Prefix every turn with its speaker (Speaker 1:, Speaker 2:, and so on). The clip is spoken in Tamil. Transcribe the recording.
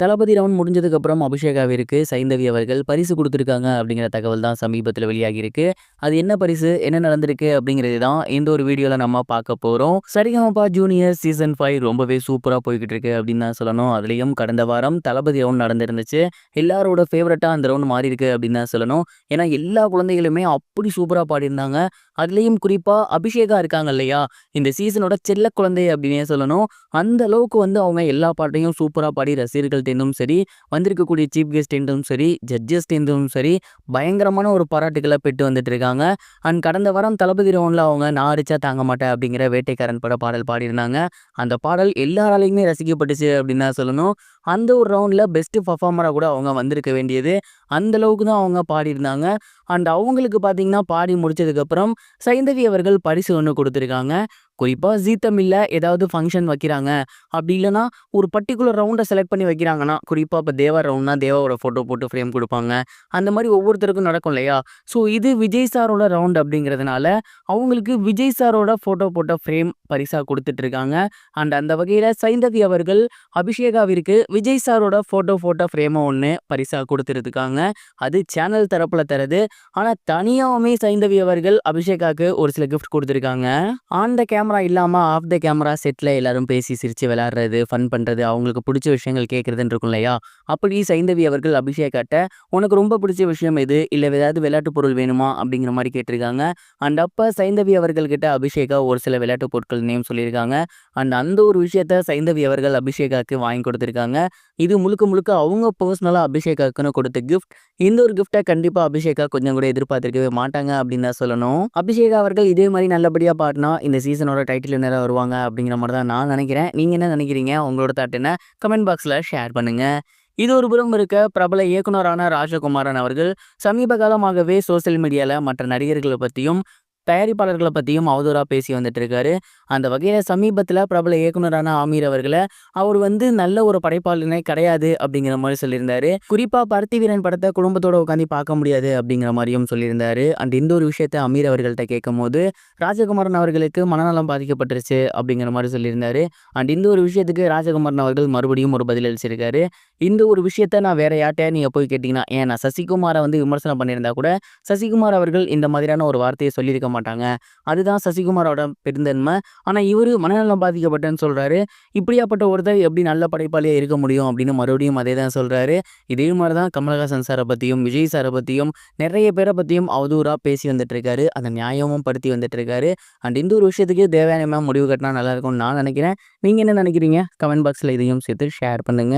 Speaker 1: தளபதி ரவுண்ட் முடிஞ்சதுக்கப்புறம் அபிஷேகாவிற்கு சைந்தவி அவர்கள் பரிசு குடுத்துருக்காங்க அப்படிங்கிற தகவல் தான் சமீபத்தில வெளியாகியிருக்கு. அது என்ன பரிசு? என்ன நடந்திருக்கு? அப்படிங்கிறது தான் இந்த ஒரு வீடியோல நம்ம பார்க்க போறோம். சரிகமபா ஜூனியர் சீசன் 5 ரொம்பவே சூப்பரா போய்க்கிட்டு இருக்கு அப்படின்னு தான் சொல்லணும். அதுலயும் கடந்த வாரம் தளபதி ரவுண்ட் நடந்திருந்துச்சு. எல்லாரோட ஃபேவரட்டா அந்த ரவுண்ட் மாறியிருக்கு அப்படின்னு தான் சொல்லணும். ஏன்னா எல்லா குழந்தைகளுமே அப்படி சூப்பரா பாடியிருந்தாங்க. அதுலயும் குறிப்பா அபிஷேகா இருக்காங்க இல்லையா? இந்த சீசனோட செல்ல குழந்தை அப்படின்னே சொல்லணும். அந்த அளவுக்கு வந்து அவங்க எல்லா பாட்டையும் சூப்பரா பாடி ரசிகர்கள்ட்டேருந்தும் சரி, வந்திருக்கக்கூடிய சீஃப் கெஸ்ட்டேருந்தும் சரி, ஜட்ஜஸ்ட்டேருந்தும் சரி, பயங்கரமான ஒரு பாராட்டுக்கள பெற்று வந்துட்டு இருக்காங்க. அண்ட் கடந்த வாரம் தளபதி ரவுண்ட்ல அவங்க "நான் அடிச்சா தாங்க மாட்டேன்" அப்படிங்கிற வேட்டைக்காரன் பட பாடல் பாடியிருந்தாங்க. அந்த பாடல் எல்லாராலையுமே ரசிக்கப்பட்டுச்சு அப்படின்னு தான் சொல்லணும். அந்த ஒரு ரவுண்ட்ல பெஸ்ட் பெர்ஃபார்மரா கூட அவங்க வந்திருக்க வேண்டியது. அந்த அளவுக்கு தான் அவங்க பாடியிருந்தாங்க. அண்ட் அவங்களுக்கு பார்த்தீங்கன்னா, பாடி முடிச்சதுக்கப்புறம் சைந்தவி அவர்கள் பரிசு ஒண்ணு குடுத்துருக்காங்க. குறிப்பா ஜீ தமிழ்ல ஏதாவது ஃபங்ஷன் வைக்கிறாங்க. அப்படி இல்லன்னா, ஒரு பர்ட்டிகுலர் ரவுண்ட செலக்ட் பண்ணி வைக்கிறாங்கன்னா, குறிப்பா இப்ப தேவா ரவுண்ட்னா தேவாவோட ஃபோட்டோ போட்டு ஃப்ரேம் குடுப்பாங்க. அந்த மாரி ஒவ்வொருத்தருக்கும் நடக்கும் இல்லையா? ஸோ இது விஜய் சாரோட ரவுண்ட் அப்படிங்கிறதுனால, அவங்களுக்கு விஜய் சாரோட ஃபோட்டோ போட்ட ஃப்ரேம் பரிசா குடுத்துட்டு இருக்காங்க. அண்ட் அந்த வகையில சைந்தவி அவர்கள் அபிஷேகாவிற்கு விஜய் சாரோட ஃபோட்டோ போட்ட ஃப்ரேம ஒண்ணு பரிசா குடுத்துருக்காங்க. அது சேனல் தரப்புல தர்றது. ஆனா தனியாவுமே சைந்தவி அவர்கள் அபிஷேகாக்கு ஒரு சில கிஃப்ட் குடுத்துருக்காங்க. ஆன் த கேமரா இல்லாம ஆஃப் த கேமரா செட்ல எல்லாரும் பேசி சிரிச்சு விளையாடுறது, ஃபன் பண்றது, அவங்களுக்கு புடிச்ச விஷயங்கள் கேட்கறதுன்னு இருக்கும் இல்லையா? அப்படி சைந்தவி அவர்கள் அபிஷேகாட்ட "உனக்கு ரொம்ப பிடிச்ச விஷயம் எது? இல்ல ஏதாவது விளையாட்டு பொருள் வேணுமா?" அப்படிங்கிற மாரி கேட்டிருக்காங்க. அண்ட் அப்ப சைந்தவி அவர்கள் கிட்ட அபிஷேகா ஒரு சில விளையாட்டு பொருட்கள் நேம் சொல்லியிருக்காங்க. அண்ட் அந்த ஒரு விஷயத்த சைந்தவி அவர்கள் அபிஷேகாக்கு வாங்கி கொடுத்திருக்காங்க. இது முழுக்க முழுக்க அவங்க பர்சனலா அபிஷேகாக்குன்னு கொடுத்த கிஃப்ட். இந்த ஒரு கிஃப்ட்ட கண்டிப்பா அபிஷேகா கொஞ்சம் கூட எதிர்பார்த்திருக்கவே மாட்டாங்க அப்படின்னு தான் சொல்லணும். அபிஷேகா அவர்கள் இதே மாரி நல்லபடியா பாடுனா இந்த சீசனோட டைட்டில் வின்னரா வருவாங்க அப்படிங்கிற மாரி தான் நான் நினைக்கிறேன். நீங்க என்ன நினைக்கிறீங்க? உங்களோட தாட் என்ன? கமெண்ட் பாக்ஸ்ல ஷேர் பண்ணுங்க. இது ஒரு புறம் இருக்க, பிரபல இயக்குனரான ராஜகுமாரன் அவர்கள் சமீப காலமாகவே சோசியல் மீடியால மற்ற நடிகர்கள பத்தியும், தயாரிப்பாளர்கள பத்தியும் அவதூறா பேசி வந்துட்டு இருக்காரு. அந்த வகையில சமீபத்தில பிரபல இயக்குனரான ஆமீர் அவர்கள, அவர் வந்து நல்ல ஒரு படைப்பாளினே கிடையாது அப்படிங்கிற மாரி சொல்லியிருந்தாரு. குறிப்பா பருத்தி வீரன் படத்த குடும்பத்தோட உட்காந்து பார்க்க முடியாது அப்படிங்கிற மாரியும் சொல்லியிருந்தாரு. அண்ட் இந்த ஒரு விஷயத்த அமீர் அவர்கள்ட்ட கேட்கும்போது, ராஜகுமாரன் அவர்களுக்கு மனநலம் பாதிக்கப்பட்டுருச்சு அப்படிங்கிற மாரி சொல்லியிருந்தாரு. அண்ட் இந்த ஒரு விஷயத்துக்கு ராஜகுமாரன் அவர்கள் மறுபடியும் ஒரு பதில் அளிச்சிருக்காரு. இந்த ஒரு விஷயத்த நான் வேற யார்ட்டயாவது நீங்க போய் கேட்டீங்கன்னா, ஏன் நான் சசிகுமார வந்து விமர்சனம் பண்ணியிருந்தா கூட, சசிகுமார் அவர்கள் இந்த மாதிரியான ஒரு வார்த்தைய சொல்லியிருக்க மாட்டாங்க. அதுதான் சசிகுமாரோட பெருந்தன்மை. ஆனா இவரு மனநலம் பாதிக்கப்பட்டேன்னு சொல்றாரு. இப்படியாப்பட்ட ஒருத்தர் எப்படி நல்ல படைப்பாளியா இருக்க முடியும் அப்படின்னு மறுபடியும் அதே தான் சொல்றாரு. இதே மாரி தான் கமலஹாசன் சார பத்தியும், விஜய் சார பத்தியும், நெறைய பேர பத்தியும் அவதூறா பேசி வந்துட்டு இருக்காரு. அத நியாயமும் படுத்தி வந்துட்டு இருக்காரு. அண்ட் இந்த ஒரு விஷயத்துக்கு தேவயானி மேம் முடிவு கட்டினா நல்லா இருக்கும்னு நான் நினைக்கிறேன். நீங்க என்ன நினைக்கிறீங்க? கமெண்ட் பாக்ஸ்ல இதையும் சேர்த்து ஷேர் பண்ணுங்க.